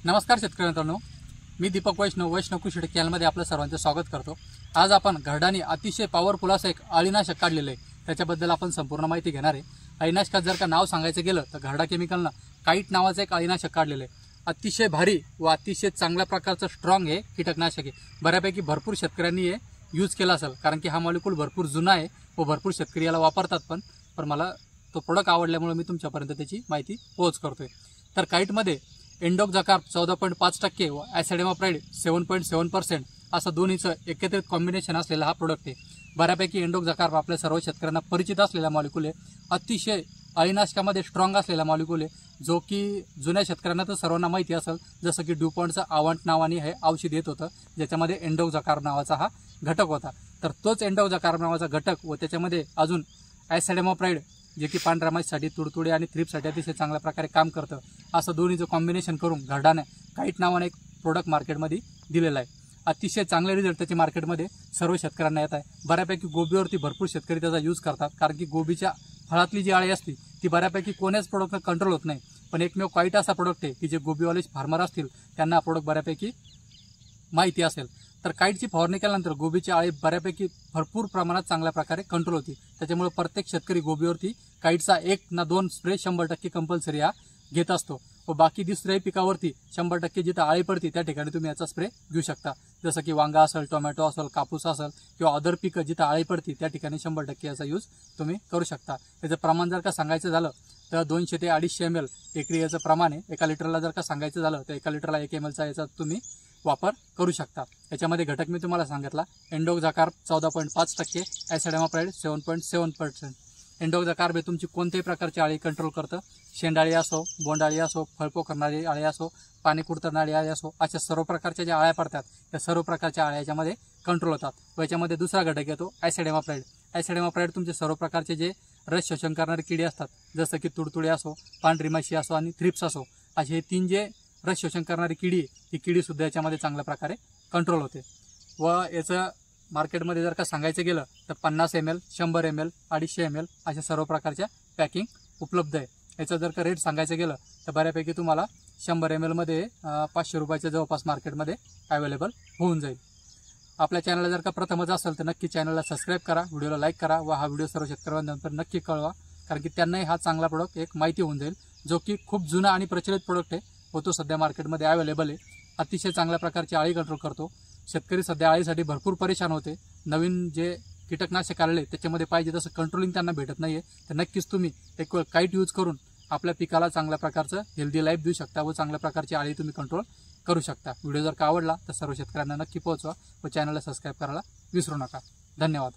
नमस्कार शेतकरी मित्रांनो, मी दीपक वैष्णव कृषी चॅनलमध्ये आपलं सर्वांचं स्वागत करतो। आज आपण घरडानी अतिशय पॉवरफुल असं एक अळीनाशक काढलेलं आहे, त्याच्याबद्दल आपण संपूर्ण माहिती घेणार आहे। अळीनाशकात जर का नाव सांगायचं गेलं तर घरडा केमिकलनं काईट नावाचं एक अळीनाशक काढलेलं आहे। अतिशय भारी व अतिशय चांगल्या प्रकारचं स्ट्रॉंग आहे कीटकनाशक आहे। बऱ्यापैकी भरपूर शेतकऱ्यांनी हे यूज केला असेल, कारण की हा मॉलिक्यूल भरपूर जुना आहे व भरपूर शेतकरी याला वापरतात। पण मला तो प्रोडक्ट आवडल्यामुळे मी तुमच्यापर्यंत त्याची माहिती पोहोच करतोय। तर काईटमध्ये एंडोक्झाकार्प 14.5% व ॲसिडॅमाप्राइड 7.7% असं दोन्हीचं एकत्रित कॉम्बिनेशन असलेला हा प्रोडक्ट आहे। बऱ्यापैकी एंडोक्झाकार्प आपल्या सर्व शेतकऱ्यांना परिचित असलेला मॉलिक्यूल आहे। अतिशय अळीनाशकामध्ये स्ट्रॉंग असलेला मॉलिक्यूल आहे, जो की जुन्या शेतकऱ्यांना तर सर्वांना माहिती असेल। जसं की ड्युपॉन्टचं आव्हांट नावाने हे औषध येत होतं, ज्याच्यामध्ये एंडोक्झाकार्प नावाचा हा घटक होता। तर तोच एंडोक्झाकार्प नावाचा घटक व त्याच्यामध्ये अजून ॲसिडॅमाप्राइड, जे की पांढऱ्या माशीसाठी, तुडतुडे आणि थ्रिप्ससाठी अतिशय चांगल्या प्रकारे काम करतं, असं दोन्हीचं कॉम्बिनेशन करून घरडाने काईट नावाने एक प्रोडक्ट मार्केटमध्ये दिलेला आहे। अतिशय चांगले रिझल्ट त्याचे मार्केटमध्ये सर्व शेतकऱ्यांना येत आहे। बऱ्यापैकी गोबीवरती भरपूर शेतकरी त्याचा यूज करतात, कारण की गोबीच्या फळातली जी अळी असते ती बऱ्यापैकी कोण्याच प्रोडक्टनं कंट्रोल होत नाही। पण एकमेव काईट असा प्रोडक्ट आहे की जे गोबीवाले फार्मर असतील त्यांना हा प्रोडक्ट बऱ्यापैकी माहिती असेल। तर काईटची फवारणी केल्यानंतर गोबीची अळी बऱ्यापैकी भरपूर प्रमाणात चांगल्या प्रकारे कंट्रोल होती। त्याच्यामुळे प्रत्येक शेतकरी गोबीवरती काईटचा 1 ना 2 स्प्रे 100% कंपल्सरी हा घेत असतो। व बाकी दुसऱ्याही पिकावरती 100% जिथं अळी पडते त्या ठिकाणी तुम्ही याचा स्प्रे घेऊ शकता। जसं की वांगा असेल, टोमॅटो असेल, कापूस असेल किंवा अदर पिकं जिथं अळी पडते त्या ठिकाणी 100% याचा यूज तुम्ही करू शकता। त्याचं प्रमाण जर का सांगायचं झालं तर 200 ते 250 ml एकरी याचं प्रमाण आहे। 1 लिटरला जर का सांगायचं झालं तर 1 लिटरला 1 ml चा याचा तुम्ही वापर करू शकता। याच्यामध्ये घटक मी तुम्हाला सांगितला, एंडोक्झाकार्प 14.5%, ॲसिडॅमाप्राइड 7.7%। एंडोक्झाकार्प हे तुमची कोणत्याही प्रकारची अळी कंट्रोल करतं। शेंडाळी असो, बोंडाळी असो, फळपो करणारी अळी असो, पाणी कुरतरणारी अळी असो, अशा सर्व प्रकारच्या ज्या अळ्या पडतात त्या सर्व प्रकारच्या अळ्या याच्यामध्ये कंट्रोल होतात। व याच्यामध्ये दुसरा घटक येतो ॲसिडॅमाप्राइड। ॲसिडॅमाप्राइड तुमचे सर्व प्रकारचे जे रस शोषण करणारे किडे असतात, जसं की तुडतुडे असो, पांढरी माशी असो आणि थ्रिप्स असो, असे हे 3 जे रस शोषण करणारी किडी, ही किडी सुद्धा याच्यामध्ये चांगल्या प्रकारे कंट्रोल होते। व याचं मार्केटमध्ये जर का सांगायचं गेलं तर 50 ml, 100 ml, 250 ml अशा सर्व प्रकारच्या पॅकिंग उपलब्ध आहे। याचं जर का रेट सांगायचं गेलं तर बऱ्यापैकी तुम्हाला 100 ml मध्ये 500 रुपयाच्या जवळपास मार्केटमध्ये अवेलेबल होऊन जाईल। आपल्या चॅनलला जर का प्रथमच असेल तर नक्की चॅनलला सबस्क्राईब करा, व्हिडिओला लाईक करा व हा व्हिडिओ सर्व शेतकऱ्यांनंतर नक्की कळवा, कारण की त्यांनाही हा चांगला प्रोडक्ट एक माहिती होऊन जाईल, जो की खूप जुना आणि प्रचलित प्रोडक्ट आहे व तो सध्या मार्केटमध्ये अवेलेबल आहे। अतिशय चांगल्या प्रकारची अळी कंट्रोल करतो। शेतकरी सध्या अळीसाठी भरपूर परेशान होते। नवीन जे कीटकनाशक आलेले त्याच्यामध्ये पाहिजे तसं कंट्रोलिंग त्यांना भेटत नाहीये। तर नक्कीच तुम्ही एक काईट यूज करून आपल्या पिकाला चांगल्या प्रकारचं हेल्दी लाईफ देऊ शकता व चांगल्या प्रकारची अळी तुम्ही कंट्रोल करू शकता। व्हिडिओ जर का आवडला तर सर्व शेतकऱ्यांना नक्की पोहोचवा व चॅनलला सबस्क्राईब करायला विसरू नका। धन्यवाद।